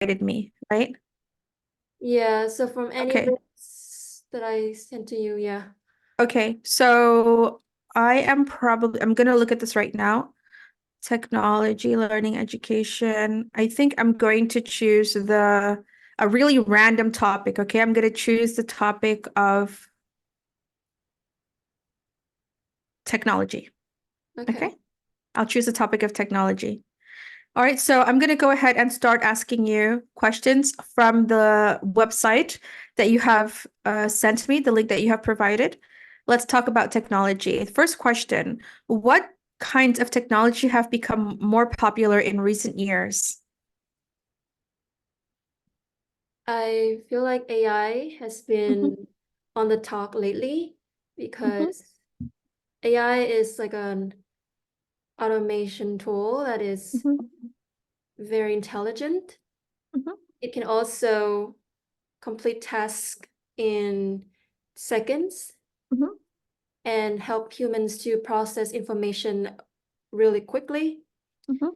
me, right? Yeah, so from any Okay. links that I sent to you, yeah. Okay. So I'm gonna look at this right now. Technology, learning, education. I think I'm going to choose a really random topic. Okay. I'm gonna choose the topic of technology. Okay. Okay. I'll choose the topic of technology. All right, so I'm going to go ahead and start asking you questions from the website that you have sent me, the link that you have provided. Let's talk about technology. First question, what kinds of technology have become more popular in recent years? I feel like AI has Mhm, been on the talk lately mhm, because AI is like an automation tool that is mhm, very intelligent. mhm, It can also complete tasks in seconds mhm, and help humans to process information really quickly. mhm,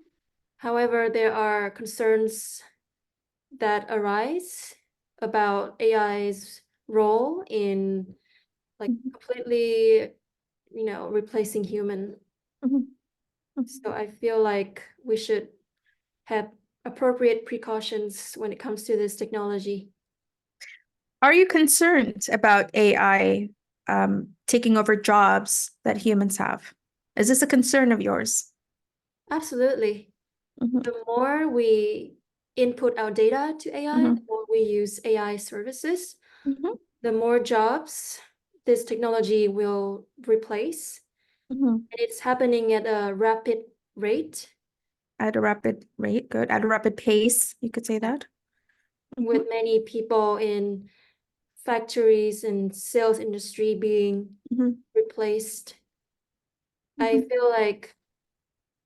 However, there are concerns that arise about AI's role in like mhm, completely, replacing human. mhm, mhm. So I feel like we should have appropriate precautions when it comes to this technology. Are you concerned about AI taking over jobs that humans have? Is this a concern of yours? Absolutely. Mhm, The more we input our data to AI, the mhm, more we use AI services, mhm, the more jobs this technology will replace. mhm. And it's happening at a rapid rate. At a rapid rate, good. At a rapid pace, you could say Yeah. that. With Hmm. many people in factories and sales industry being Hmm. replaced. I Hmm. feel like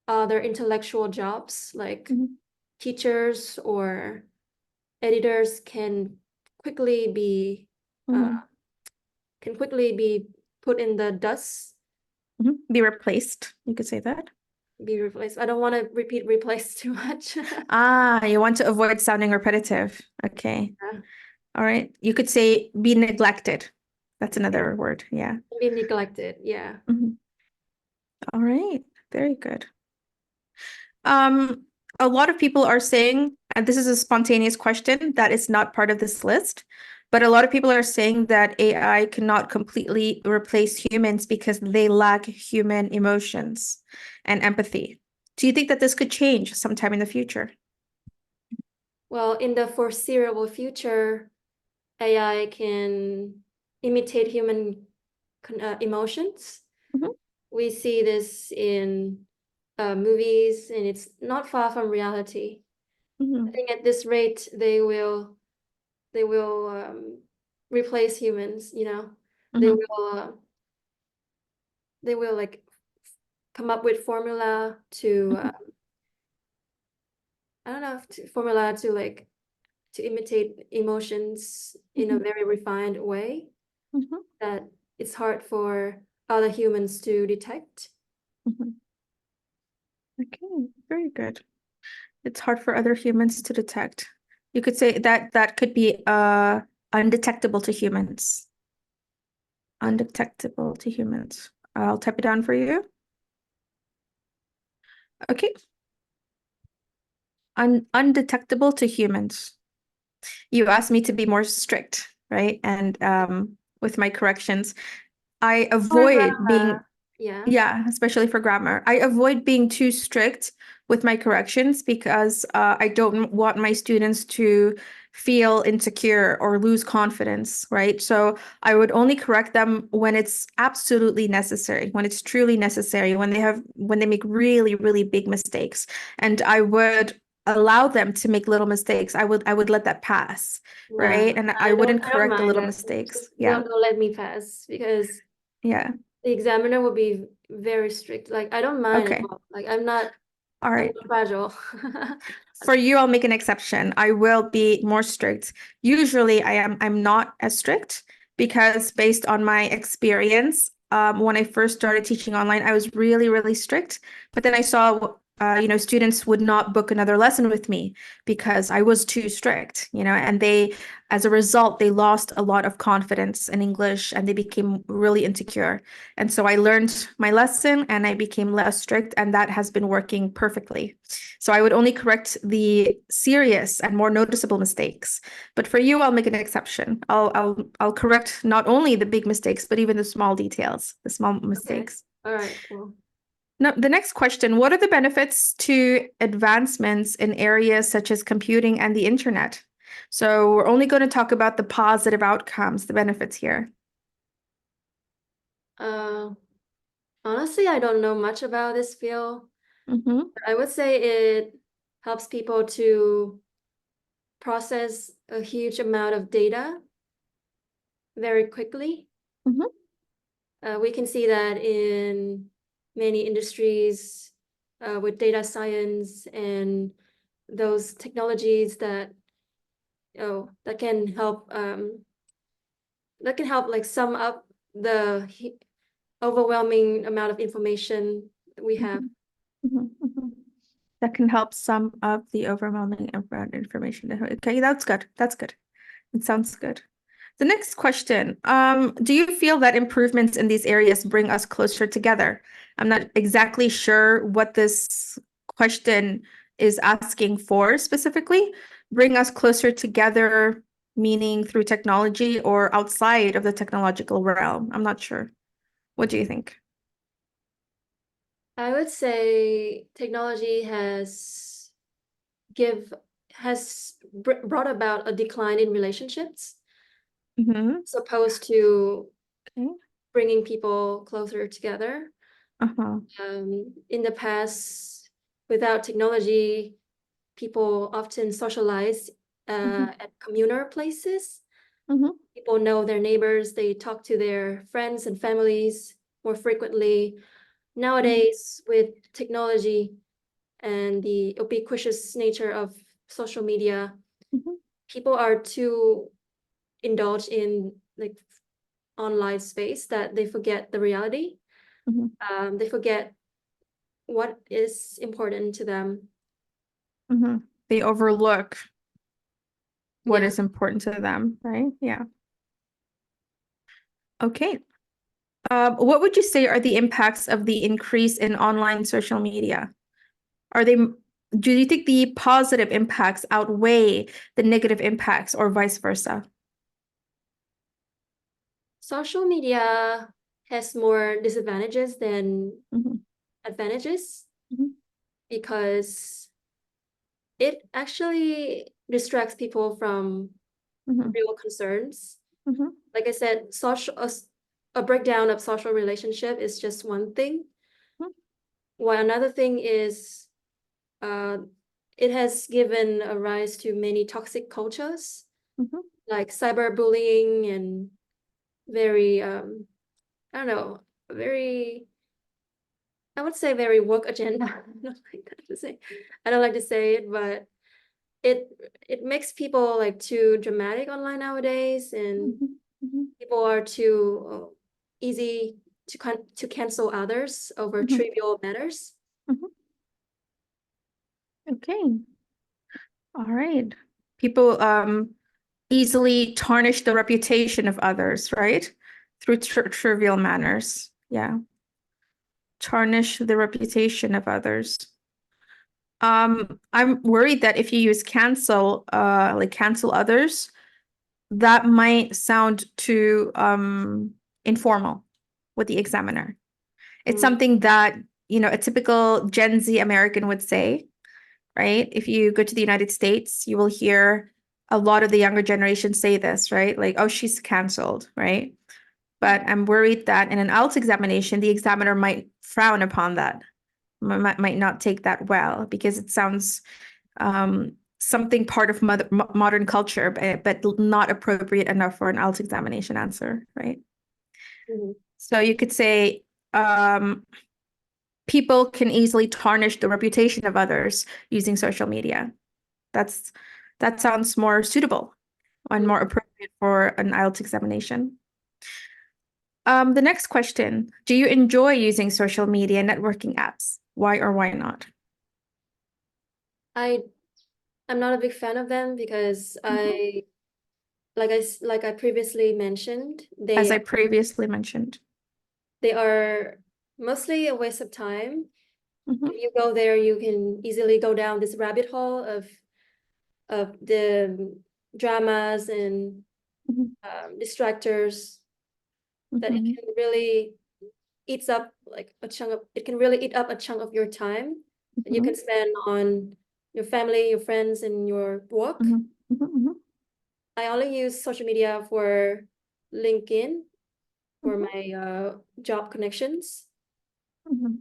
other intellectual jobs like Hmm. teachers or editors quickly be uh, Hmm. can quickly be put in the dust, Hmm. Be replaced, you could say that. be replaced. I don't want to repeat replace too much. Ah, you want to avoid sounding repetitive. Okay. Yeah. All right. You could say be neglected. That's another word. Yeah. Be neglected. Yeah. Mhm. All right. Very good. Um, a lot of people are saying, and this is a spontaneous question that is not part of this list, but a lot of people are saying that AI cannot completely replace humans because they lack human emotions and empathy. Do you think that this could change sometime in the future? Well, in the foreseeable future, AI can imitate human emotions. Mhm, We see this in movies, and it's not far from reality. I mhm, think at this rate, they will replace humans. They mhm, will uh, they will like come up with formula to mhm, I don't know formula to like to imitate emotions in a mhm, very refined way mhm, that it's hard for other humans to detect. mhm. Okay, very good. It's hard for other humans to detect. You could say that that could be undetectable to humans. Okay. Undetectable to humans. I'll type it down for you. Okay. Undetectable to humans. You asked me to be more strict, right? And with my corrections, I Or avoid being, grammar. Yeah. yeah, especially for grammar. I avoid being too strict with my corrections because I don't want my students to feel insecure or lose confidence, right? So I would only correct them when it's absolutely necessary, when it's truly necessary, when they make really, really big mistakes. And I would allow them to make little mistakes. I would let that pass, Yeah. right? And I wouldn't I don't correct the mind little that. mistakes. Just Yeah. don't let me pass because Yeah. the examiner will be very strict. Like I don't mind at Okay. all. Like I'm not All I'm right. not fragile. For you, I'll make an exception. I will be more strict. Usually I'm not as strict because based on my experience, when I first started teaching online, I was really, really strict. But then I saw students would not book another lesson with me because I was too strict, and as a result, they lost a lot of confidence in English and they became really insecure. And so I learned my lesson and I became less strict, and that has been working perfectly. So I would only correct the serious and more noticeable mistakes. But for you, I'll make an exception. I'll correct not only the big mistakes, but even the small details, the small Okay. mistakes. All right, cool. Now, the next question, what are the benefits to advancements in areas such as computing and the internet? So we're only going to talk about the positive outcomes, the benefits here. Uh, Honestly, I don't know much about this field. Mm-hmm, I would say it helps people to process a huge amount of data very quickly. mm-hmm, We can see that in many industries with data science and those technologies that can help like sum up the overwhelming amount of information we have. mm-hmm, mm-hmm. That can help sum up the overwhelming amount of information. Okay, that's good. That's good. It sounds good. The next question, do you feel that improvements in these areas bring us closer together? I'm not exactly sure what this question is asking for specifically. Bring us closer together, meaning through technology or outside of the technological realm. I'm not sure. What do you think? I would say technology give brought about a decline in relationships, Mm-hmm. as opposed to Okay. bringing people closer together. Uh-huh. In the past, without technology, people often socialize Mm-hmm. at communal places. Mm-hmm. People know their neighbors, they talk to their friends and families more frequently. Nowadays, with technology and the ubiquitous nature of social media, Mm-hmm. people are too indulged in like online space that they forget the reality. Mm-hmm. They forget what is important to them. Mm-hmm. They overlook what Yeah. is important to them, right? Yeah. Okay. What would you say are the impacts of the increase in online social media? Are they, do you think the positive impacts outweigh the negative impacts or vice versa? Social media has more disadvantages than Mhm, advantages mhm, because it actually distracts people from mhm, real concerns. mhm, Like I said, a breakdown of social relationship is just one thing. While another thing is uh, it has given a rise to many toxic cultures mhm, like cyberbullying and very I don't know, very I would say very work agenda. I don't like that to say. I don't like to say it, but it it makes people like too dramatic online nowadays, and mhm, mhm, people are too easy to cancel others over mhm, trivial matters. mhm. Okay. All right. People easily tarnish the reputation of others, right? Through trivial manners. Yeah. Tarnish the reputation of others. I'm worried that if you use like cancel others, that might sound too informal with the examiner. It's Mm, something that, a typical Gen Z American would say, right? If you go to the United States, you will hear a lot of the younger generation say this, right? Like, oh, she's canceled, right? But I'm worried that in an IELTS examination, the examiner might frown upon that, might not take that well because it sounds something part of modern culture, but not appropriate enough for an IELTS examination answer, right? mhm, So you could say um, people can easily tarnish the reputation of others using social media. That's that sounds more suitable and more mhm. appropriate for an IELTS examination. The next question, do you enjoy using social media networking apps? Why or why not? I I'm not a big fan of them because like I previously mentioned, As I previously mentioned. they are mostly a waste of time. Mhm, If you go there, you can easily go down this rabbit hole of the dramas and mhm, distractors that it mhm, can really eats up like a chunk of it can really eat up a chunk of your time that you can mhm, spend on your family, your friends, and your work. mhm, mhm, mhm, I only use social media for LinkedIn for mhm, my job connections. mhm.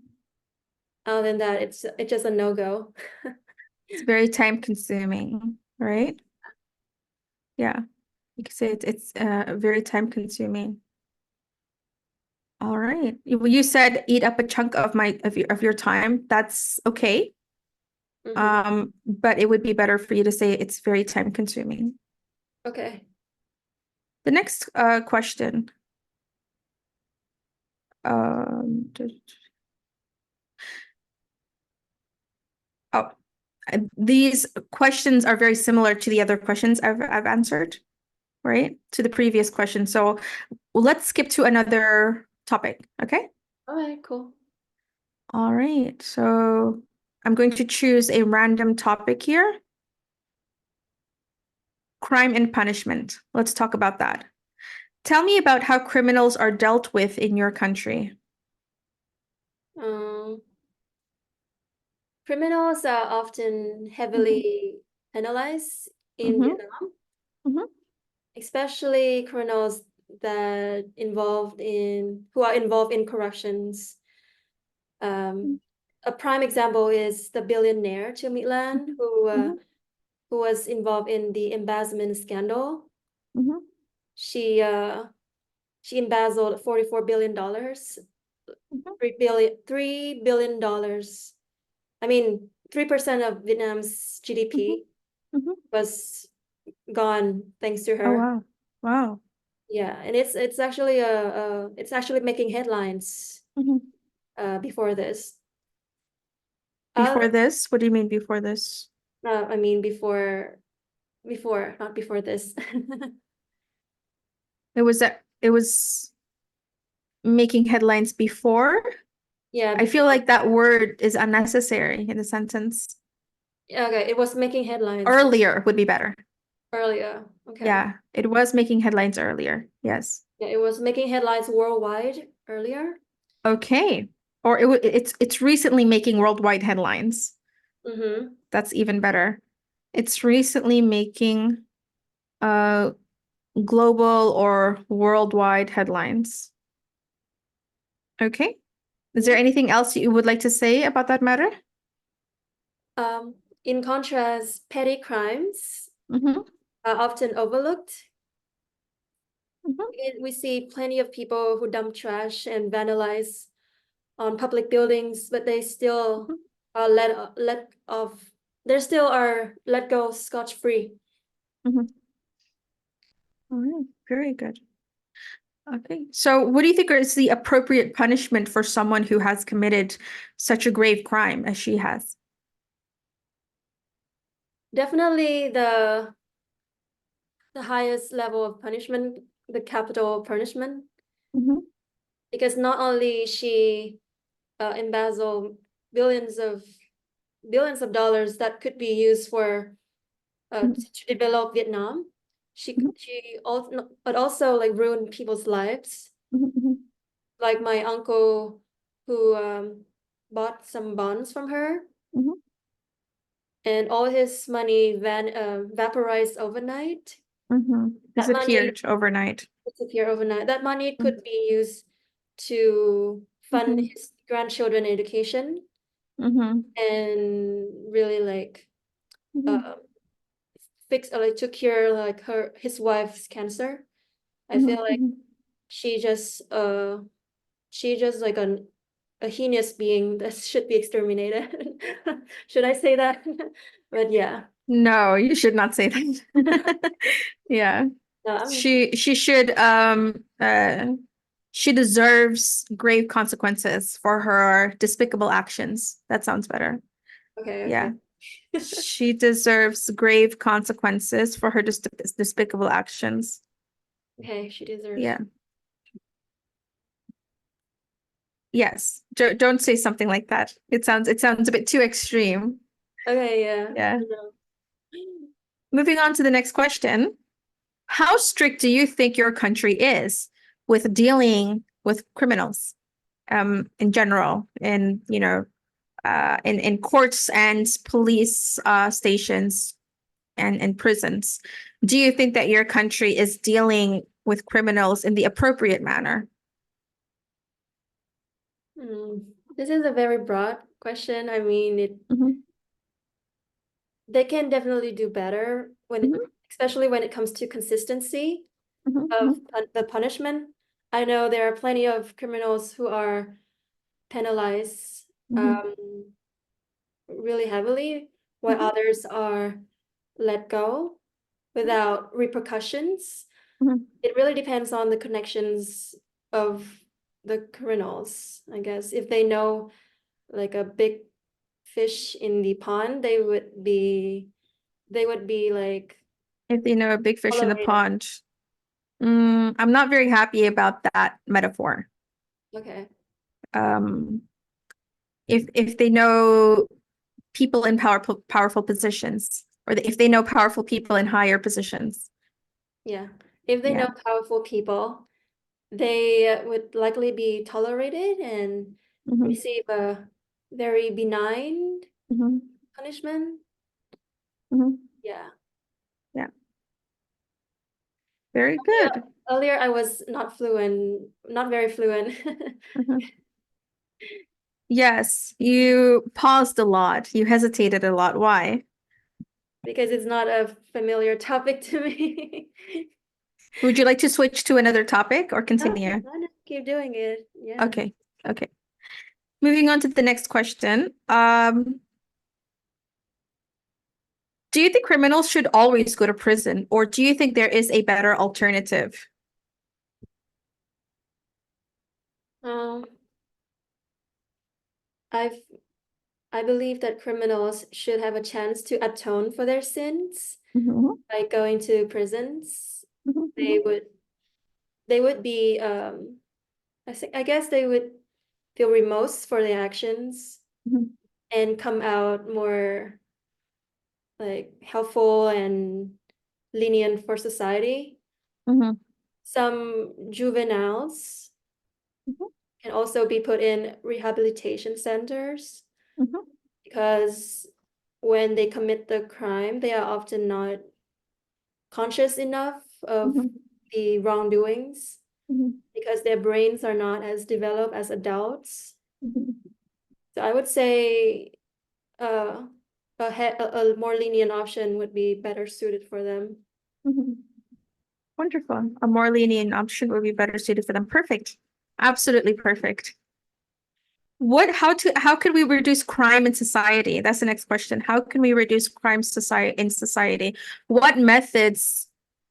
Other than that, it's just a no-go. It's very time consuming, right? Yeah, you could say it's very time consuming. All right. You said eat up a chunk of your time. That's okay. Hmm. But it would be better for you to say it's very time consuming. Okay. The next question. Um, oh, these questions are very similar to the other questions I've answered, right? To the previous question. So let's skip to another topic, okay? All right, cool. All right. So I'm going to choose a random topic here. Crime and punishment. Let's talk about that. Tell me about how criminals are dealt with in your country. Um, Criminals are often Mhm, heavily penalized in mhm, Vietnam, mhm, especially criminals that involved in who are involved in corruptions. Um, a prime example is the billionaire Trương Mỹ Lan, mhm, who was involved in the embezzlement scandal. mhm, She uh, she embezzled $44 billion, mhm, $3 billion. I mean, 3% of Vietnam's mhm, GDP mhm. was gone thanks to Oh her. wow. Wow. Yeah, and it's actually making headlines Mhm. before this. Uh, Before this? What do you mean before this? I mean before, not before this. It was making headlines before. Yeah, I feel before. like that word is unnecessary in the sentence. Okay, it was making headlines Earlier would be better. earlier. Okay. Yeah, it was making headlines earlier. Yes. Yeah, it was making headlines worldwide earlier. Okay. Or it's recently making worldwide headlines. Mm-hmm. That's even better. It's recently making global or worldwide headlines. Okay. Is there Yeah. anything else you would like to say about that matter? In contrast, petty crimes Mm-hmm. are often overlooked. Mm-hmm. We see plenty of people who dump trash and vandalize on public buildings, but they still are let off. They still are let go scotch-free. Mm-hmm. All right. Very good. Okay. So what do you think is the appropriate punishment for someone who has committed such a grave crime as she has? Definitely the highest level of punishment, the capital punishment, Mm-hmm. because not only she embezzled billions of billions of dollars that could be used for to develop Vietnam. Mm-hmm. She also but also like ruined people's lives. Mm-hmm. Like my uncle who bought some bonds from her, Mm-hmm. and all his money vaporized overnight. Mm-hmm. That money Disappeared overnight. disappeared overnight. That money could be used to fund Mm-hmm. his grandchildren education Mm-hmm. and really like Mm-hmm. uh, fix or like to cure like his wife's cancer. I feel like Mm-hmm. she just uh she just like a heinous being that should be exterminated. Should I say that? But yeah. No, you should not say that. Yeah. No, She should she deserves grave consequences for her despicable actions. That sounds better. okay, okay. Yeah. She deserves grave consequences for her despicable actions. Okay, she deserves. Yeah. Yes. Don't say something like that. It sounds a bit too extreme. Okay, yeah. Yeah. No. Moving on to the next question. How strict do you think your country is with dealing with criminals, in general, in courts and police stations and prisons? Do you think that your country is dealing with criminals in the appropriate manner? Hmm. This is a very broad question. I mean, Mhm, they can definitely do better mhm, especially when it comes to consistency of mhm, the punishment. I know there are plenty of criminals who are penalized mhm, um, really heavily, while mhm, others are let go without repercussions. mhm. It really depends on the connections of the criminals, I guess. If they know like a big fish in the pond, they would be like If they know a big fish in the tolerated. pond. I'm not very happy about that metaphor. Okay. Um, if they know people in powerful positions, or if they know powerful people in higher positions. Yeah. If they Yeah. know powerful people, they would likely be tolerated and Hmm. receive a very benign Hmm. punishment. Hmm. Yeah. Yeah. Very good. Earlier I was not very fluent Hmm. Yes, you paused a lot. You hesitated a lot. Why? because it's not a familiar topic to me. Would you like to switch to another topic or Oh, continue? why not keep doing it? Yeah. Okay. Okay. Moving on to the next question. Do you think criminals should always go to prison, or do you think there is a better alternative? Um, I've I believe that criminals should have a chance to atone for their sins Mhm, by going to prisons. mhm, They mhm, would they would be I guess they would feel remorse for their actions mhm, and come out more like helpful and lenient for society. mhm, Some juveniles mhm, can also be put in rehabilitation centers mhm, because when they commit the crime, they are often not conscious enough of mhm, the wrongdoings mhm, because their brains are not as developed as adults. mhm, So I would say uh, a more lenient option would be better suited for them. mhm. Wonderful. A more lenient option would be better suited for them. Perfect. Absolutely perfect. How could we reduce crime in society? That's the next question. How can we reduce crime in society? What methods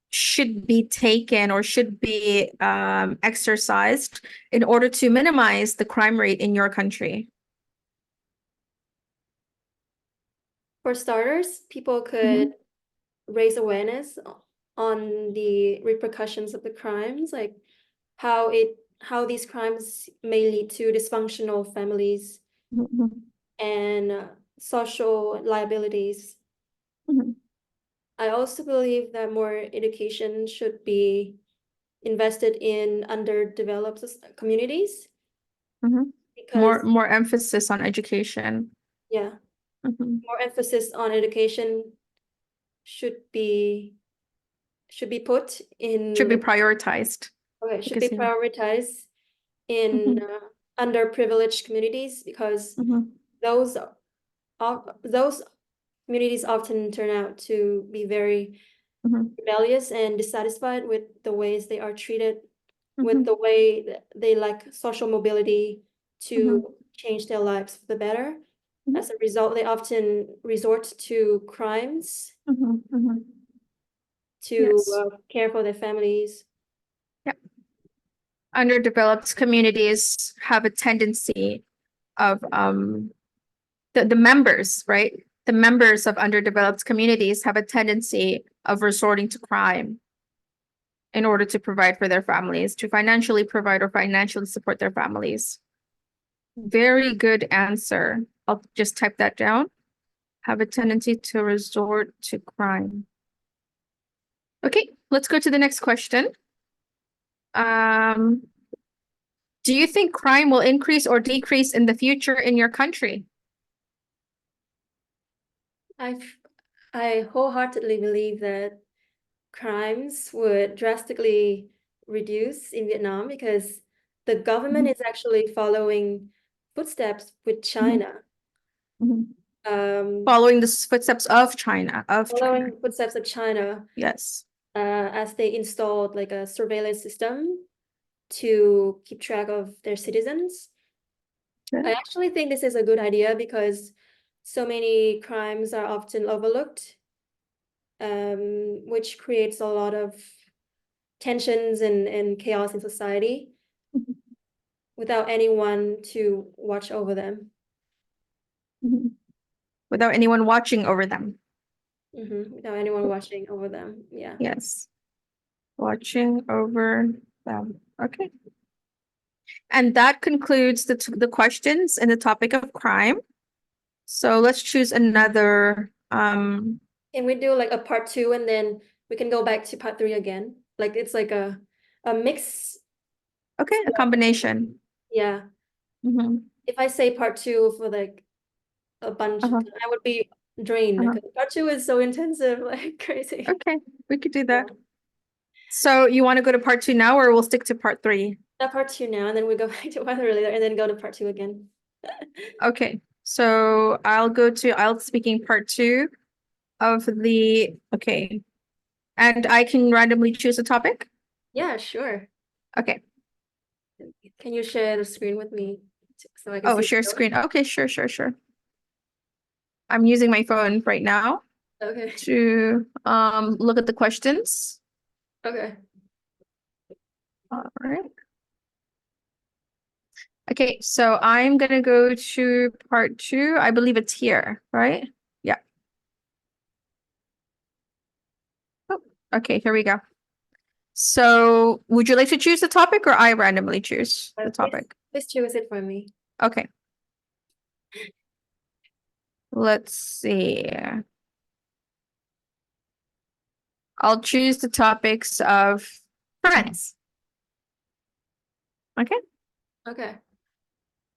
should be taken or should be exercised in order to minimize the crime rate in your country? For starters, people could Mhm, raise awareness on the repercussions of the crimes, like how these crimes may lead to dysfunctional families mhm, and social liabilities. mhm, I also believe that more education should be invested in underdeveloped communities mhm. More because, more emphasis on education. yeah, Mhm. more emphasis on education should be should be put Should be in prioritized okay, should be because yeah. prioritized in Mhm, underprivileged communities because mhm, those those communities often turn out to be very mhm, rebellious and dissatisfied with the ways they are treated, with the mhm, way that they lack social mobility mhm, to change their lives for the better. mhm, As a result, they often resort to crimes mhm, mhm. to Yes. care for their families. Yep. Underdeveloped communities have a tendency of the members, right? the members of underdeveloped communities have a tendency of resorting to crime in order to provide for their families, to financially provide or financially support their families. Very good answer. I'll just type that down. Have a tendency to resort to crime. Okay, let's go to the next question. Do you think crime will increase or decrease in the future in your country? I wholeheartedly believe that crimes would drastically reduce in Vietnam because the government is actually following footsteps with China. Mhm. Um, Following the footsteps of China, following footsteps of China, Yes. as they installed like a surveillance system to keep track of their citizens. I Okay. actually think this is a good idea because so many crimes are often overlooked, which creates a lot of tensions and chaos in society without anyone to watch over them. Mhm. Without anyone watching over them. Without anyone watching over them. Yeah. Yes. Watching over them. Okay. And that concludes the questions in the topic of crime. So let's choose another Can we do like a part two and then we can go back to part three again? Like it's like a mix. okay, a combination. Yeah. Mhm. If I say part two for like a bunch of Uh-huh. time, I would be drained Uh-huh. because part two is so intensive, like crazy. Okay, we could do Yeah. that. So you want to go to part two now, or we'll stick to part three? That part two now, and then we go back to part three later, and then go to part two again. Okay, so I'll speaking part two of okay. And I can randomly choose a topic? Yeah, sure. Okay. Can you share the screen with me so I can Oh, see share the screen. Okay, sure. I'm using my phone right now note? Okay. to look at the questions. Okay. All right. Okay, so I'm gonna go to part two. I believe it's here, right? Yeah. Oh, okay, here we go. So would you like to choose the topic or I randomly choose the Please, topic? please choose it for me. Okay, let's see. I'll choose the topics of friends. Okay. Okay.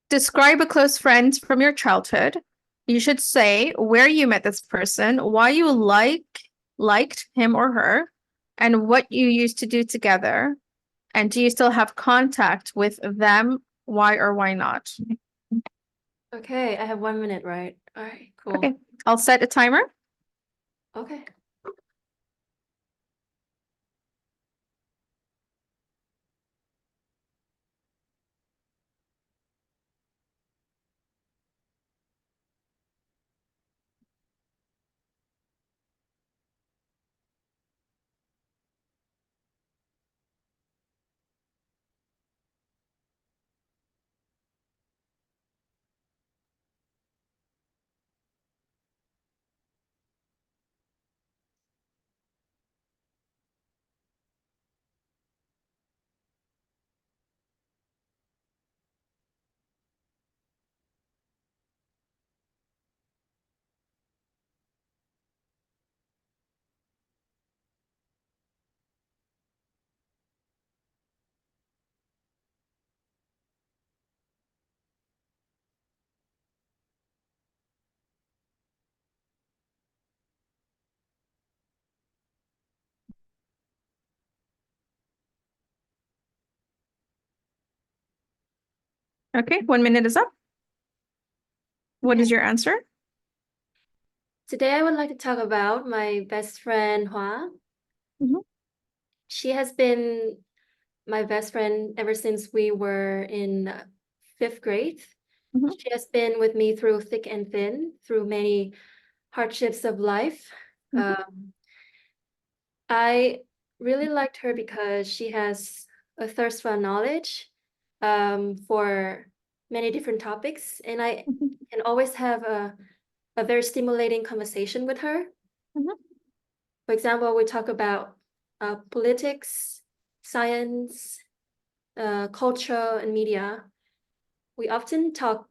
Describe a close friend from your childhood. You should say where you met this person, why you liked him or her, and what you used to do together. And do you still have contact with them? Why or why not? Okay, I have 1 minute, right? All right, cool. Okay, I'll set a timer. Okay. Okay, 1 minute is up. What Okay. is your answer? Today I would like to talk about my best friend Hua. Mhm. She has been my best friend ever since we were in fifth grade. Mhm. She has been with me through thick and thin, through many hardships of life. Mhm. I really liked her because she has a thirst for knowledge, for many different topics, and I Mhm. can always have a a very stimulating conversation with her. Mhm. For example, we talk about politics, science, culture, and media. We often talk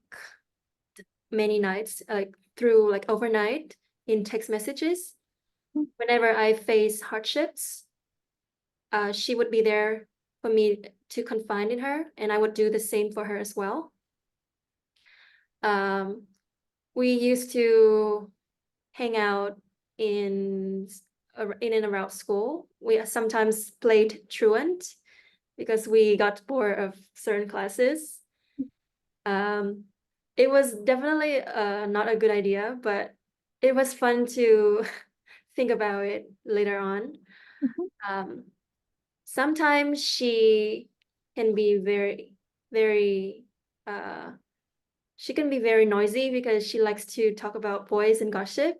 many nights, like through like overnight in text messages. Whenever I face hardships, she would be there for me to confide in her, and I would do the same for her as well. We used to hang out in in and around school. We sometimes played truant because we got bored of certain classes. Um, it was definitely not a good idea, but it was fun to think about it later on. Mhm. Um, Sometimes she can be very, uh, she can be very noisy because she likes to talk about boys and gossip.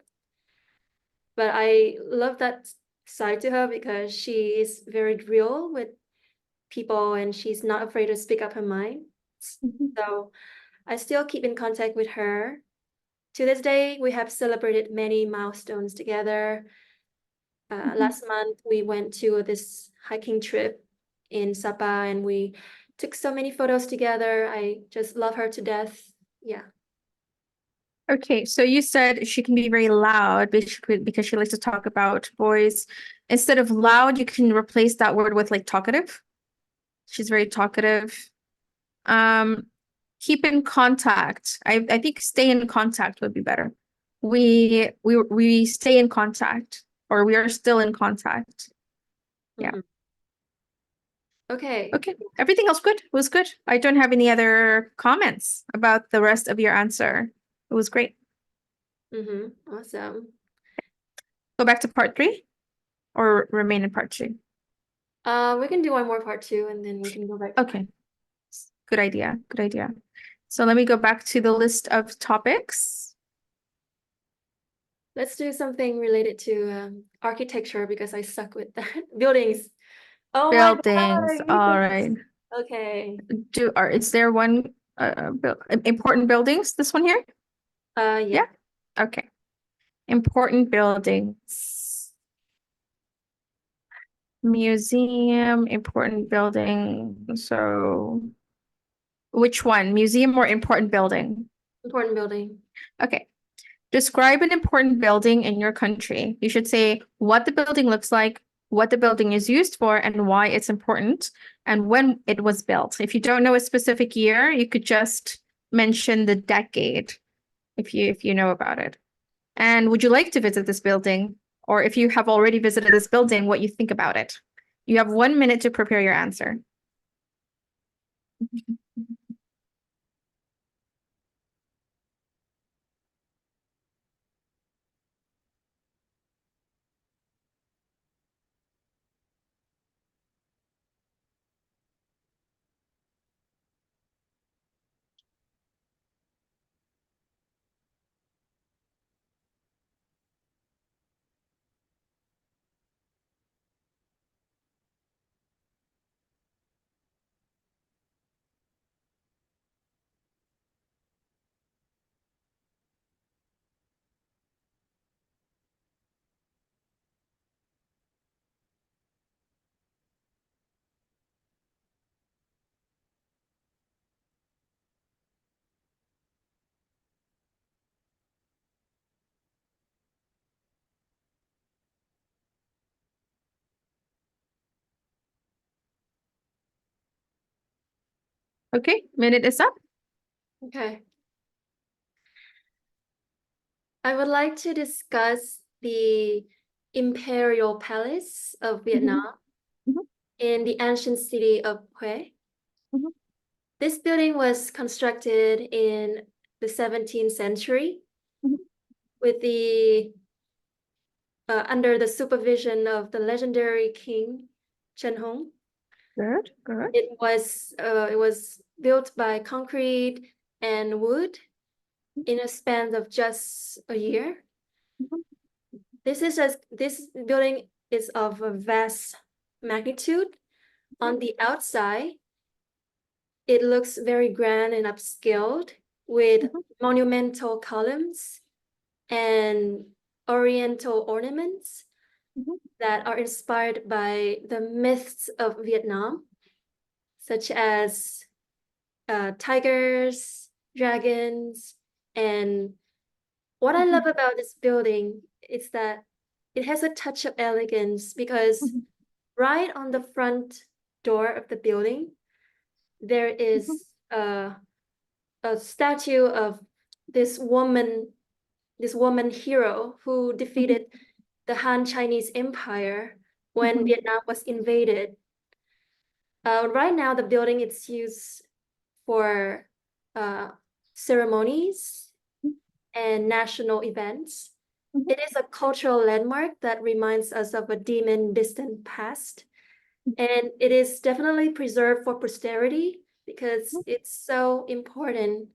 But I love that side to her because she is very real with people and she's not afraid to speak up her mind. Mhm. So I still keep in contact with her. To this day, we have celebrated many milestones together. Mhm. Last month, we went to this hiking trip in Sapa and we took so many photos together. I just love her to death. Yeah. Okay, so you said she can be very loud basically because she likes to talk about boys. Instead of loud, you can replace that word with like talkative. She's very talkative. Um, Keep in contact. I think stay in contact would be better. We stay in contact, or we are still in contact. Yeah. Mhm. Okay. Okay. Everything else good. It was good. I don't have any other comments about the rest of your answer. It was great. Awesome. Go back to part three or remain in part two. We can do one more part two and then we can go back to part. Okay. Good idea. Good idea. So let me go back to the list of topics. Let's do something related to architecture because I suck with that. Buildings. Oh my Buildings. God. All right. Okay. Is there one important buildings? This one here? Yeah. Yeah. Okay. Important buildings. Museum, important building. So which one? Museum or important building? Important building. Okay. Describe an important building in your country. You should say what the building looks like, what the building is used for, and why it's important, and when it was built. If you don't know a specific year, you could just mention the decade if you know about it. And would you like to visit this building? Or if you have already visited this building, what you think about it? You have 1 minute to prepare your answer. Okay, minute is up. Okay. I would like to discuss the Imperial Palace of Vietnam Mhm, mhm, in the ancient city of Hue. mhm, This building was constructed in the 17th century mhm. with the under the supervision of the legendary King Chen Hong. Good, good. It was built by concrete and wood in a span of just a year. Mhm, This building is of a vast magnitude. On the outside, it looks very grand and upscaled with mhm, monumental columns. and oriental ornaments Mhm. that are inspired by the myths of Vietnam, such as tigers, dragons, and what I love Mhm. about this building is that it has a touch of elegance because Mhm. right on the front door of the building, there Mhm. is a statue of this woman, this woman hero who Mhm. defeated the Han Chinese Empire when Mhm. Vietnam was invaded. Right now, the building is used for uh, ceremonies and national events. Mhm. It is a cultural landmark that reminds us of a dim and distant past. And it is definitely preserved for posterity because it's so important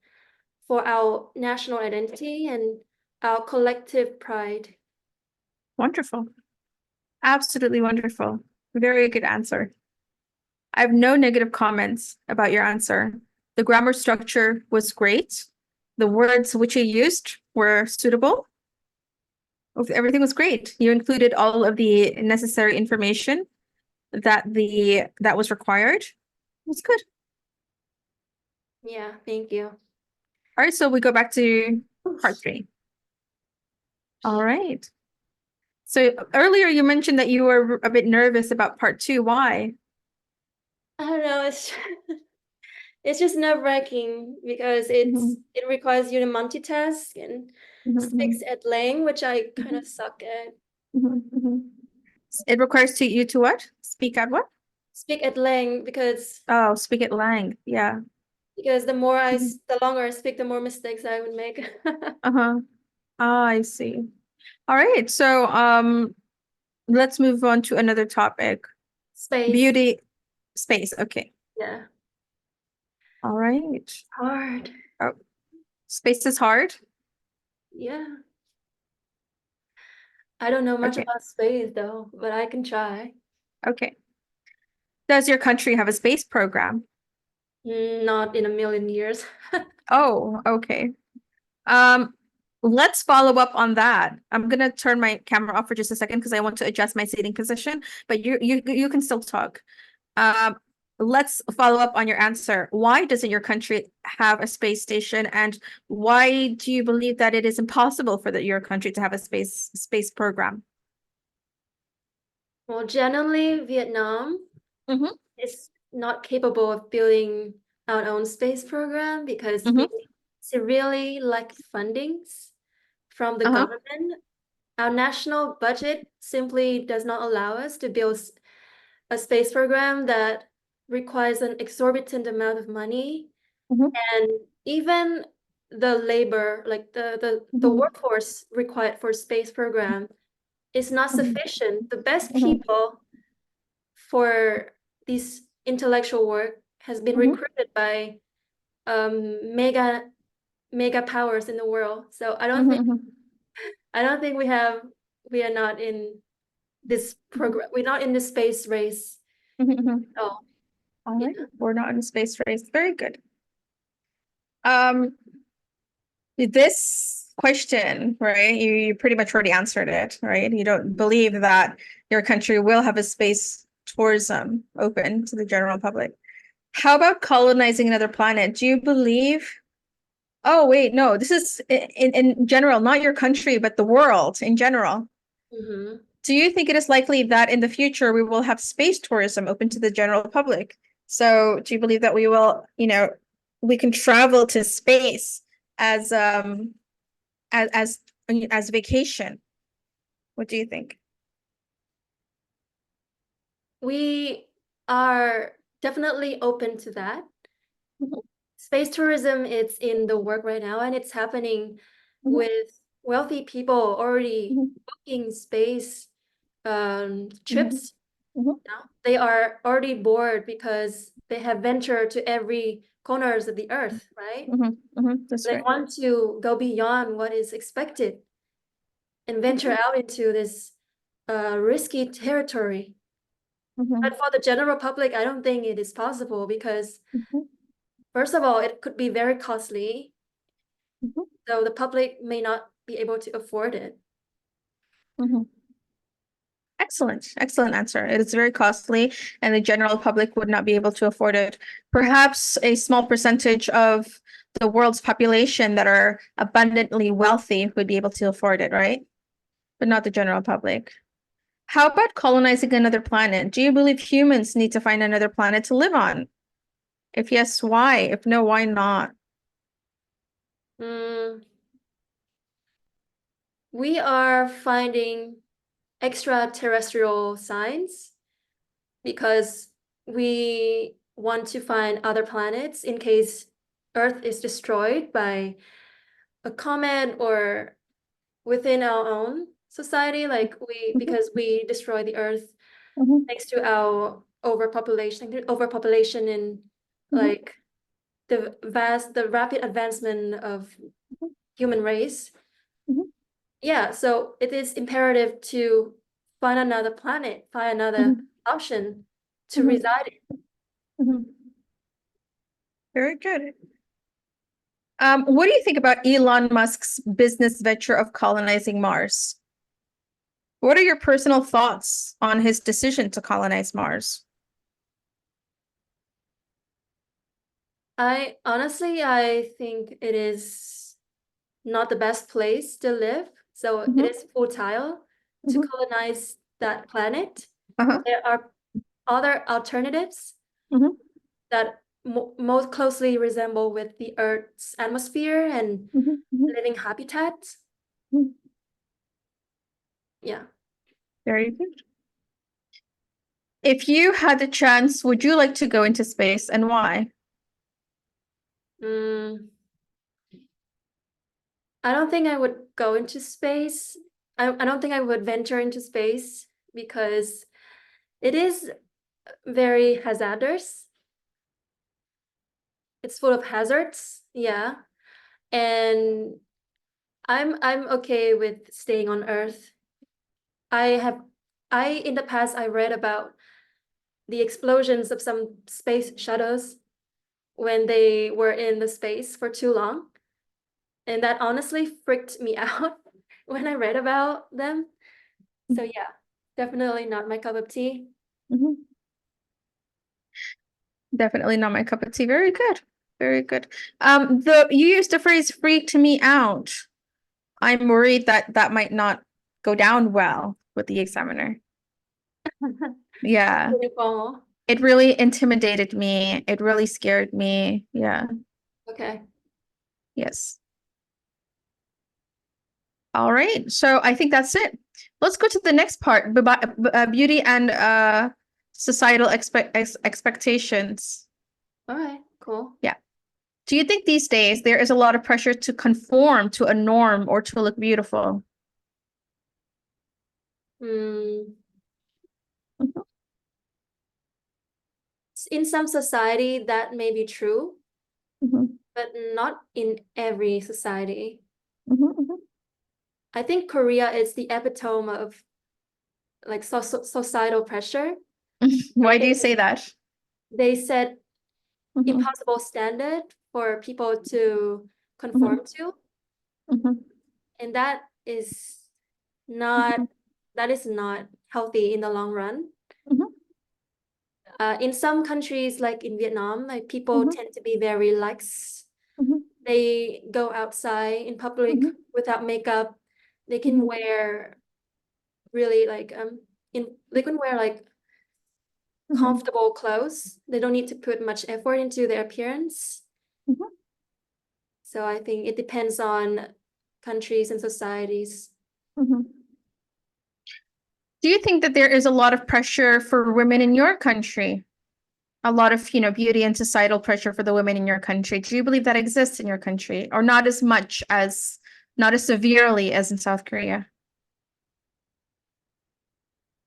for our national identity and our collective pride. Wonderful. Absolutely wonderful. Very good answer. I have no negative comments about your answer. The grammar structure was great. The words which you used were suitable. Everything was great. You included all of the necessary information that was required. It was good. Yeah, thank you. All right, so we go back to part three. All right. So earlier you mentioned that you were a bit nervous about part two. Why? I don't know, it's just nerve-wracking because Mhm. it requires you to multitask and speaks Mhm. at length, which I kind Mhm. of suck at. Mhm. Mhm. It requires you to what? Speak at what? Speak at length Oh, speak at length. Yeah. because Mhm. the longer I speak, the more mistakes I would make. Uh-huh. Ah, I see. All right. So, let's move on to another topic. Space, Beauty space. Okay. yeah, All right. hard. Oh, space is hard. Yeah, I don't know much Okay. about space though, but I can try. Okay. Does your country have a space program? Not in a million years. Oh, okay. Um, let's follow up on that. I'm gonna turn my camera off for just a second because I want to adjust my seating position, but you can still talk. Um, let's follow up on your answer. Why doesn't your country have a space station, and why do you believe that it is impossible for your country to have a space program? Well, generally, Vietnam Mm-hmm. is not capable of building our own space program because we Mm-hmm. severely lack fundings from the Uh-huh. government. Our national budget simply does not allow us to build a space program that requires an exorbitant amount of money. Mm-hmm. And even the labor, like the Mm-hmm. workforce required for space program is not Mm-hmm. sufficient. The best Mm-hmm. people for this intellectual work has been Mm-hmm. recruited by mega powers in the world. So Mm-hmm. I don't think we are not in this program. We're not in the space race Mm-hmm. at all. All Yeah. right. We're not in a space race. Very good. Um, This question, right? You pretty much already answered it, right? You don't believe that your country will have a space tourism open to the general public. How about colonizing another planet? Do you believe? Oh, wait, no, this is in general, not your country, but the world in general. Mhm. Do you think it is likely that in the future we will have space tourism open to the general public? So do you believe that we will, we can travel to space as as as as vacation? What do you think? We are definitely open to that. Mhm. Space tourism, it's in the work right now, and it's happening Mhm. with wealthy people already Mhm. booking space Mhm. trips Mhm. now. They are already bored because they have ventured to every corners of the earth, right? Mhm. Mhm. That's They right. want to go beyond what is expected and venture Mhm. out into this risky territory. Mhm. But for the general public, I don't think it is possible because, Mhm. first of all, it could be very costly. Mhm. So the public may not be able to afford it. Mhm. Excellent, excellent answer. It is very costly, and the general public would not be able to afford it. Perhaps a small percentage of the world's population that are abundantly wealthy would be able to afford it, right? But not the general public. How about colonizing another planet? Do you believe humans need to find another planet to live on? If yes, why? If no, why not? Mm, we are finding extraterrestrial signs because we want to find other planets in case Earth is destroyed by a comet or within our own society, like because we destroy the Earth Mhm, thanks to our overpopulation in mhm, like the rapid advancement of human race. mhm, Yeah, so it is imperative to find another planet, find another mhm, option to mhm, reside in. mhm. Very good. What do you think about Elon Musk's business venture of colonizing Mars? What are your personal thoughts on his decision to colonize Mars? I think it is not the best place to live. So it Mhm, is futile to mhm, colonize that planet. uh-huh, There are other alternatives mhm, that most closely resemble with the Earth's atmosphere and mhm, mhm, living habitat. mhm. Yeah. Very good. If you had the chance, would you like to go into space and why? Mm, I don't think I would go into space. I don't think I would venture into space because it is very hazardous. It's full of hazards. Yeah. And I'm okay with staying on Earth. I have I in the past I read about the explosions of some space shuttles when they were in the space for too long. And that honestly freaked me out when I read about them. So yeah, definitely not my cup of tea. Mhm. Definitely not my cup of tea. Very good. Very good. The you used the phrase freaked me out. I'm worried that that might not go down well with the examiner. Yeah. Beautiful. It really intimidated me. It really scared me. Yeah. Okay. Yes. All right. So I think that's it. Let's go to the next part, beauty and societal expectations. All right, cool. Yeah. Do you think these days there is a lot of pressure to conform to a norm or to look beautiful? Mm, Mhm, in some society that may be true, mhm, but not in every society. mhm, mhm. I think Korea is the epitome of like societal pressure. Why do you They say that? they set Mhm, impossible standard for people to mhm, conform to, mhm, and not mhm, that is not healthy in the long run. mhm, In some countries, like in Vietnam, like people mhm, tend to be very lax. mhm, They go outside in public mhm, without makeup. They can mhm, wear really they can wear like mhm, comfortable clothes. They don't need to put much effort into their appearance. mhm, So I think it depends on countries and societies. mhm. Do you think that there is a lot of pressure for women in your country? A lot of, beauty and societal pressure for the women in your country. Do you believe that exists in your country or not as much as, not as severely as in South Korea?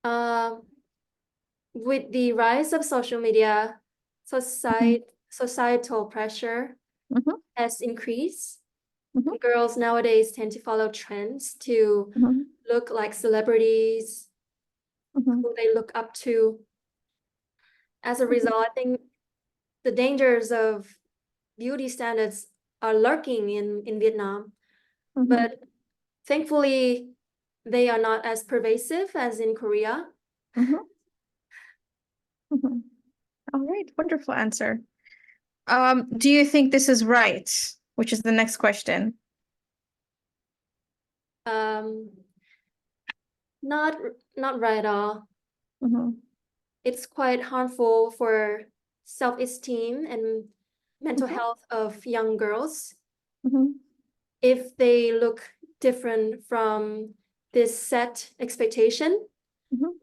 Um, with the rise of social media, Mhm, societal pressure mhm, has increased. mhm, Girls nowadays tend to follow trends to mhm, look like celebrities mhm, who they look up to. As a mhm, result, I think the dangers of beauty standards are lurking in Vietnam. mhm, But thankfully, they are not as pervasive as in Korea. Mhm. Mhm. All right, wonderful answer. Do you think this is right? Which is the next question. Um, not not right at all. Mhm. It's quite harmful for self-esteem and mental Mhm. health of young girls Mhm. if they look different from this set expectation. Mhm.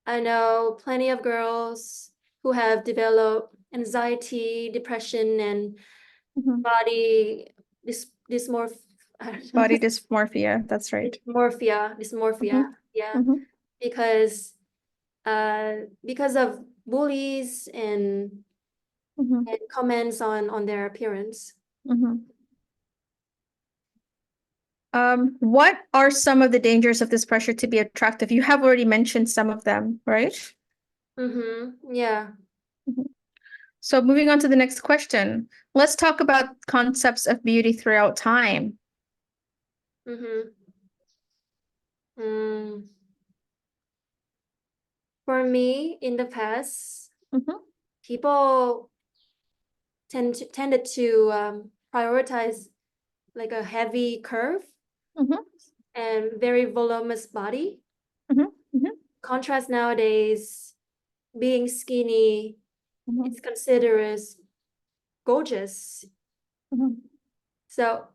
I know plenty of girls who have developed anxiety, depression, and Mhm. body dysmorph Body dysmorphia, that's right. dysmorphia, Mhm. yeah, Mhm. because because of bullies Mhm. and comments on their appearance. Mhm. What are some of the dangers of this pressure to be attractive? You have already mentioned some of them, right? Yeah. Mhm. So moving on to the next question. Let's talk about concepts of beauty throughout time. Mm-hmm. Mm. For me, in the past, Mhm. people tended to prioritize like a heavy curve Mhm. and very voluminous body. Mhm. Mhm. Contrast nowadays, being skinny Mhm. is considered as gorgeous. Mhm. So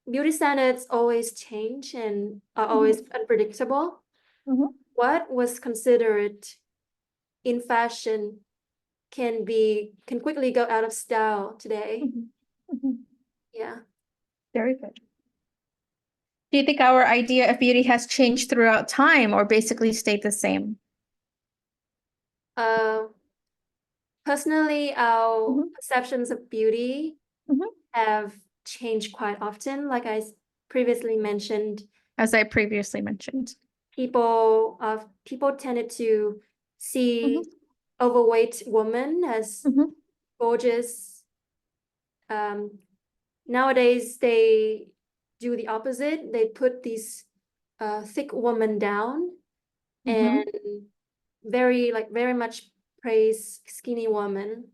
beauty standards always change and are always Mhm. unpredictable. Mhm. What was considered in fashion can quickly go out of style today. Mhm. Mhm. Yeah. Very good. Do you think our idea of beauty has changed throughout time or basically stayed the same? Uh, Personally, our Mhm. perceptions of beauty Mhm. have changed quite often. Like previously mentioned, As I previously mentioned. people tended to Mhm. see overweight women as Mhm. gorgeous. Um, Nowadays, they do the opposite. They put these thick women down and Mhm. very much praise skinny woman,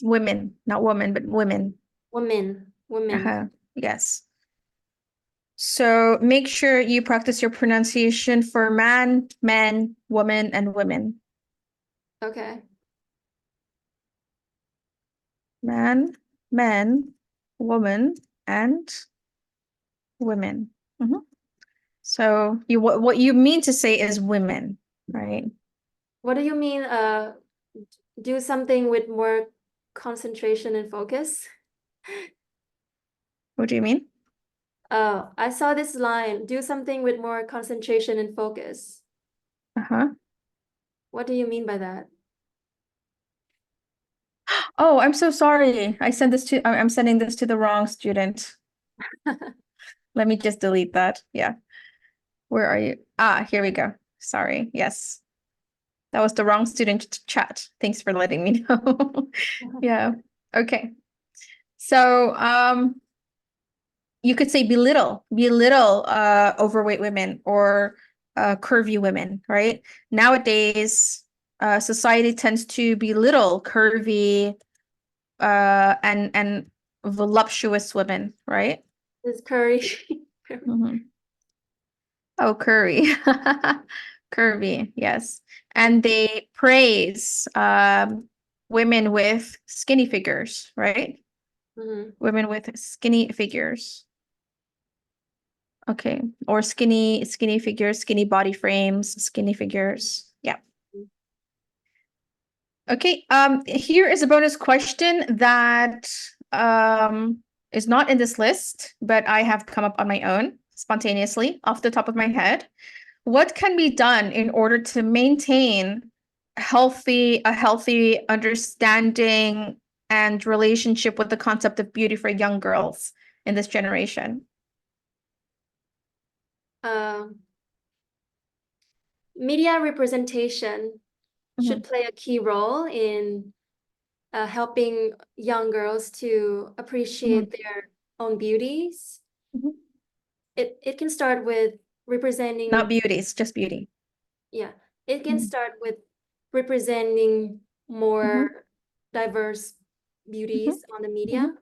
Women, not women, but women. women. Uh-huh. Yes. So make sure you practice your pronunciation for man, men, woman, and women. Okay. Man, men, woman, and women. Mhm. So what you mean to say is women, right? What do you mean? Do something with more concentration and focus? What do you mean? I saw this line. Do something with more concentration and focus. Uh-huh. What do you mean by that? Oh, I'm so sorry. I'm sending this to the wrong student. Let me just delete that. Yeah. Where are you? Ah, here we go. Sorry. Yes. That was the wrong student chat. Thanks for letting me know. Yeah. Okay. So, you could say belittle overweight women or curvy women, right? Nowadays, society tends to belittle curvy and voluptuous women, right? This curry. Mhm. Oh, curry. Curvy, yes. And they praise women with skinny figures, right? Mhm. Women with skinny figures. Okay. Or skinny figures, skinny body frames, skinny figures. Yeah. Okay. Here is a bonus question that is not in this list, but I have come up on my own spontaneously off the top of my head. What can be done in order to maintain a healthy understanding and relationship with the concept of beauty for young girls in this generation? Um, Media representation should Mhm. play a key role in helping young girls to Mhm. appreciate their own beauties. Mhm. it can start with representing, Not beauties, just beauty. yeah, it can Mhm. start with representing Mhm. more diverse Mhm. beauties on the Mhm. media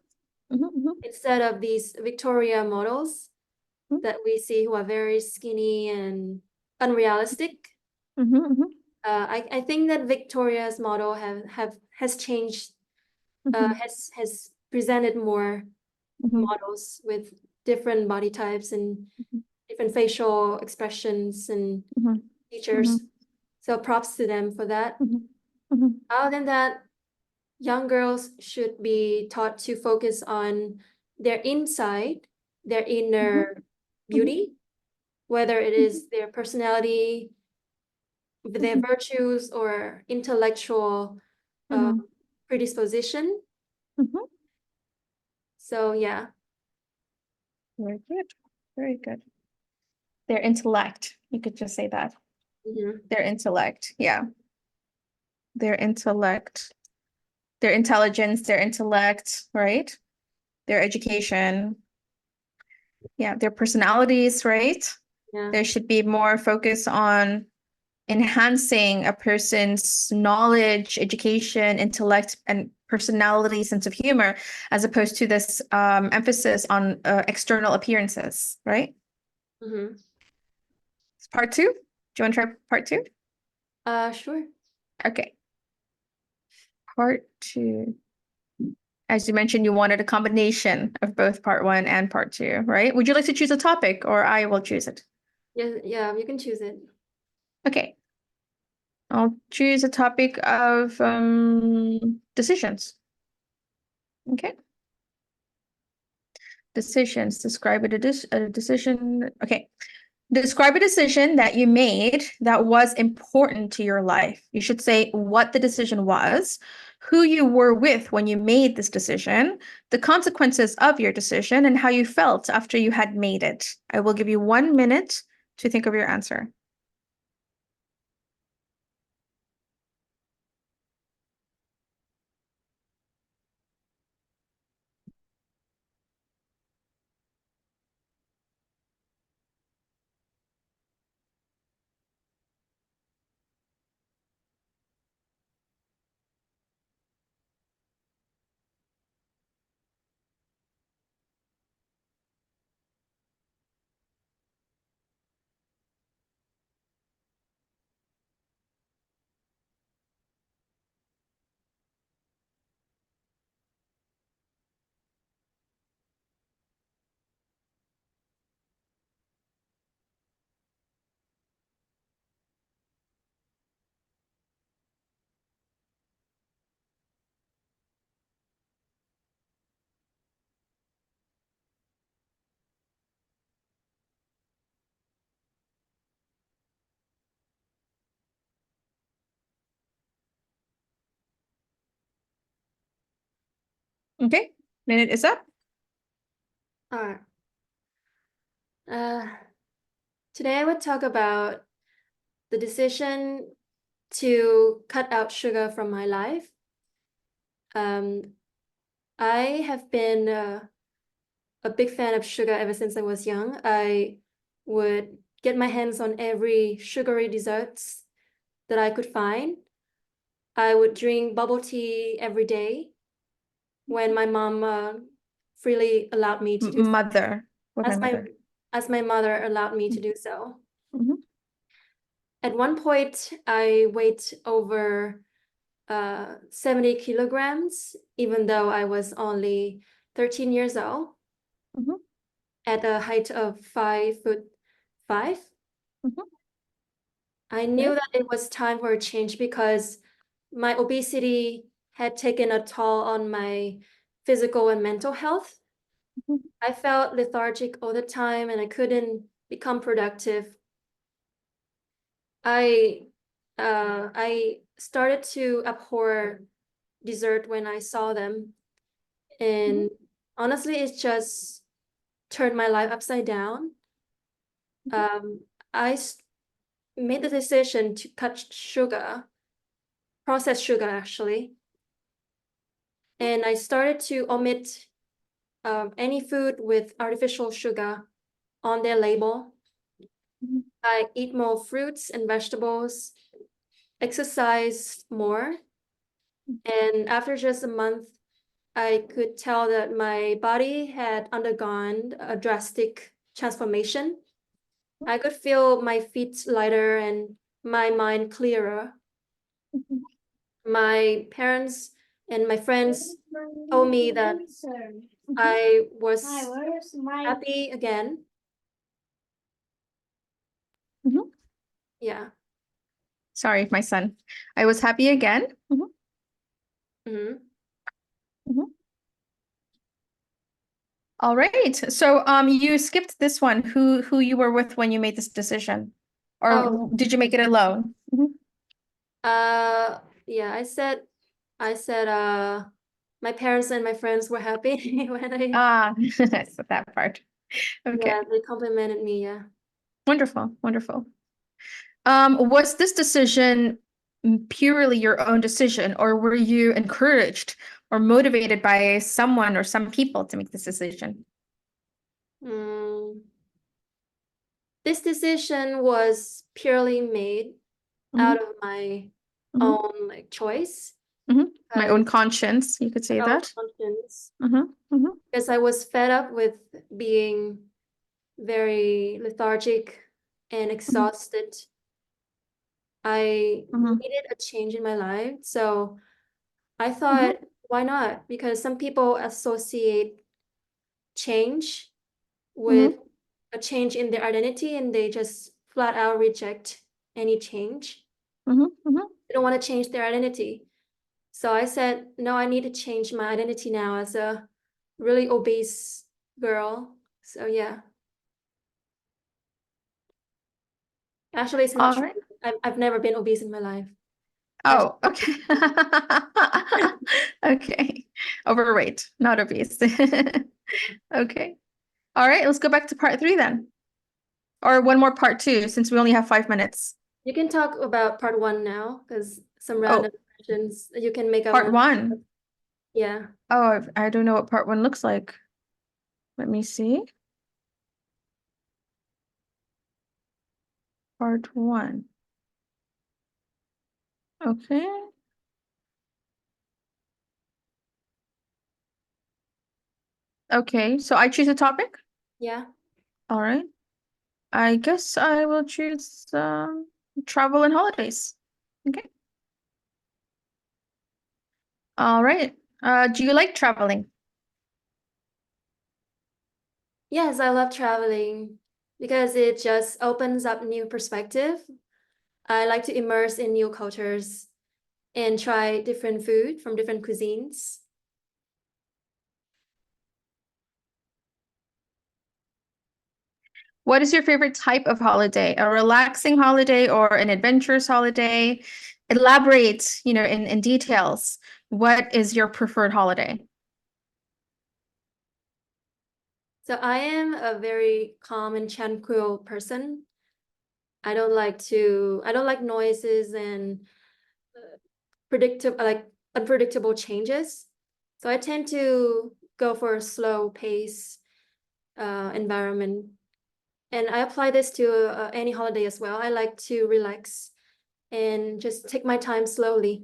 Mhm. instead of these Victoria models Mhm. that we see who are very skinny and unrealistic. Mhm. Mhm. I think that Victoria's model has changed, Mhm. has presented more Mhm. models with different body types and different facial expressions and Mhm. features. Mhm. So props to them for that. Mhm. Mhm. Other than that, young girls should be taught to focus on their inside, their Mhm. inner Mhm. beauty, whether it Mhm. is their personality, their Mhm. virtues, or intellectual uh, Mhm. predisposition. Mhm. So yeah. Very good. Very good. Their intellect. You could just say that. Mhm. Their intellect. Yeah. Their intellect. Their intelligence, their intellect, right? Their education. Yeah, their personalities, right? Yeah. There should be more focus on enhancing a person's knowledge, education, intellect, and personality, sense of humor, as opposed to this emphasis on external appearances, right? Mhm. Part two. Do you want to try part two? Sure. Okay. Part two. As you mentioned, you wanted a combination of both part one and part two, right? Would you like to choose a topic or I will choose it? Yeah, yeah, you can choose it. Okay. I'll choose a topic of decisions. Okay. Decisions. Describe a decision. Okay. Describe a decision that you made that was important to your life. You should say what the decision was, who you were with when you made this decision, the consequences of your decision, and how you felt after you had made it. I will give you 1 minute to think of your answer. Okay, minute is up. All right. Uh, Today I would talk about the decision to cut out sugar from my life. Um, I have been a big fan of sugar ever since I was young. I would get my hands on every sugary desserts that I could find. I would drink bubble tea every day when my mom freely allowed me to do so, Mother, with my as my mother. as my mother allowed me to do so. Mhm. At one point, I weighed over 70 kilograms, even though I was only 13 years old, Mhm. at a height of 5'5". Mhm. I knew Okay. that it was time for a change because my obesity had taken a toll on my physical and mental health. Mhm. I felt lethargic all the time and I couldn't become productive. I I started to abhor dessert when I saw them. Mhm. And honestly, it just turned my life upside down. Mhm. Um, I made the decision to cut sugar, processed sugar actually, and I started to omit any food with artificial sugar. on their label. Mhm. I eat more fruits and vegetables, exercise more, and after just a month, I could tell that my body had undergone a drastic transformation. I could feel my feet lighter and my mind clearer. Mhm. My parents and my friends told me that I was happy again. Mhm. Yeah. Sorry, my son. I was happy again. Mhm. Hmm. Mhm. All right. So you skipped this one. Who you were with when you made this decision? Oh, Or did you make it alone? Mhm. yeah, I said, my parents and my friends were happy when Ah, so that part. yeah, Okay. they complimented me, yeah. Wonderful. Wonderful. Was this decision purely your own decision, or were you encouraged or motivated by someone or some people to make this decision? Mm. This decision was purely made Hmm. out of my Hmm. own like choice, Hmm. My own because conscience, you could say my own that. conscience, Hmm. Hmm. because I was fed up with being very lethargic and Hmm. exhausted. I Hmm. needed a change in my life. So I Hmm. thought, why not? Because some people associate change with Hmm. a change in their identity and they just flat out reject any change. Hmm. Hmm. They don't want to change their identity. So I said, no, I need to change my identity now as a really obese girl. So yeah, actually, it's not All true. right. I've never been obese in my life. I just, Oh, okay. Okay. Overweight, not obese. Okay. All right, let's go back to part three then. Or one more part two, since we only have 5 minutes. you can talk about part one now because some random Oh, questions you can make up part one. one. Yeah. Oh, I don't know what part one looks like. Let me see. Part one. Okay. Okay, so I choose a topic. Yeah. All right. I guess I will choose travel and holidays. Okay. All right. Do you like traveling? Yes, I love traveling because it just opens up new perspective. I like to immerse in new cultures and try different food from different cuisines. What is your favorite type of holiday? A relaxing holiday or an adventurous holiday? Elaborate, in details. What is your preferred holiday? So I am a very calm and tranquil person. I don't like noises and predictable like unpredictable changes. So I tend to go for a slow pace environment. And I apply this to any holiday as well. I like to relax and just take my time slowly.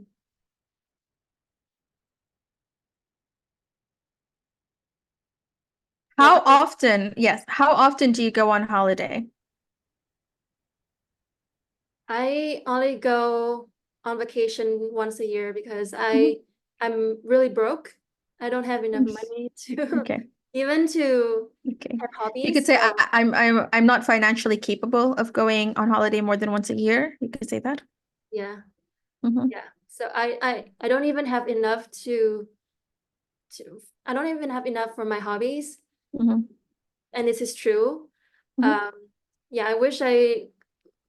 What How about you? often, yes, how often do you go on holiday? I only go on vacation once a year because Mhm. I'm really broke. I don't have enough money to Okay. even to Okay. have You could hobbies. say So I'm not financially capable of going on holiday more than once a year. You could say that. yeah, Hmm. yeah. So I don't even have enough to I don't even have enough for my hobbies, Hmm. and this is true. Hmm. Um, yeah, I wish I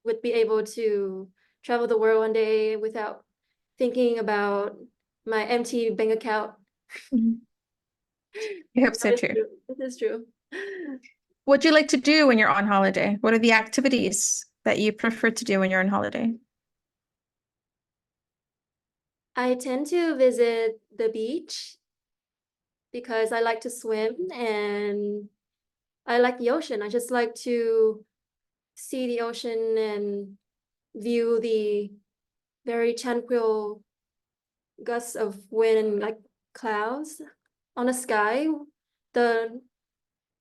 would be able to travel the world one day without thinking about my empty bank account. Hmm. I hope so That is too. true. This is true. What do you like to do when you're on holiday? What are the activities that you prefer to do when you're on holiday? I tend to visit the beach because I like to swim and I like the ocean. I just like to see the ocean and view the very tranquil gusts of wind and like clouds on the sky. The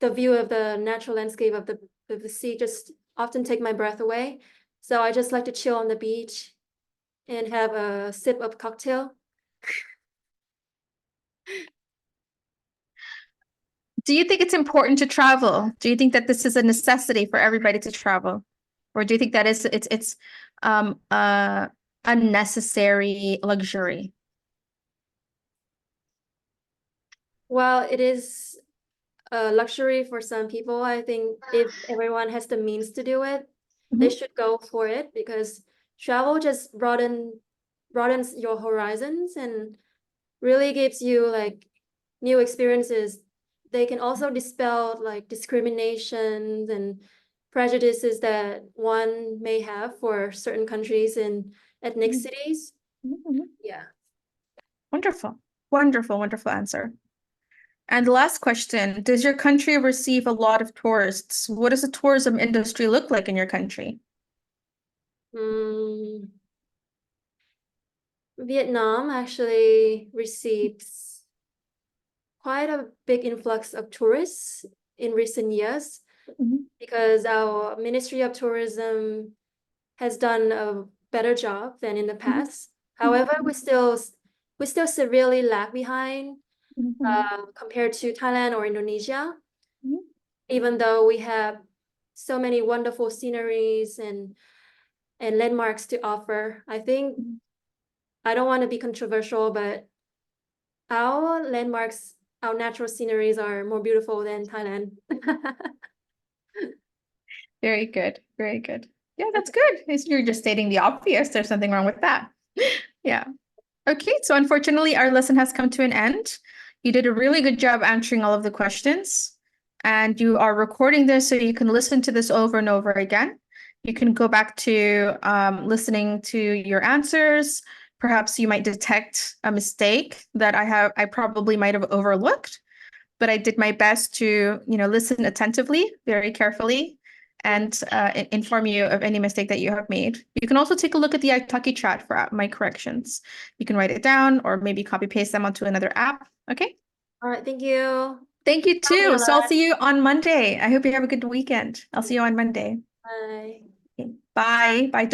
the view of the natural landscape of the sea just often take my breath away. So I just like to chill on the beach and have a sip of cocktail. Do you think it's important to travel? Do you think that this is a necessity for everybody to travel? Or do you think that it's a unnecessary luxury? While it is a luxury for some people, I think if everyone has the means to do it, they Mhm, should go for it because travel just broadens your horizons and really gives you like new experiences. They can also dispel like discriminations and prejudices that one may have for certain countries and mhm, ethnicities. mhm, mhm. Yeah. Wonderful. Wonderful, wonderful answer. And the last question, does your country receive a lot of tourists? What does the tourism industry look like in your country? Mm, Vietnam actually receives quite a big influx of tourists in recent years Mhm, because our Ministry of Tourism has done a better job than in the mhm, past. mhm, However, we still severely lag behind mhm, compared to Thailand or Indonesia, mhm, even though we have so many wonderful sceneries and landmarks to offer. I think mhm. I don't want to be controversial, but our landmarks, our natural sceneries are more beautiful than Thailand. Very good. Very good. Yeah, that's good. You're just stating the obvious. There's something wrong with that. Yeah. Okay, so unfortunately, our lesson has come to an end. You did a really good job answering all of the questions, and you are recording this so you can listen to this over and over again. You can go back to listening to your answers. Perhaps you might detect a mistake that I probably might have overlooked, but I did my best to, listen attentively, very carefully, and inform you of any mistake that you have made. You can also take a look at the italki chat for my corrections. You can write it down or maybe copy paste them onto another app. Okay. All right, thank you. Thank you Help me a too. So I'll lot. see you on Monday. I hope you have a good weekend. I'll see you on Monday. Bye. Okay. Bye. Bye.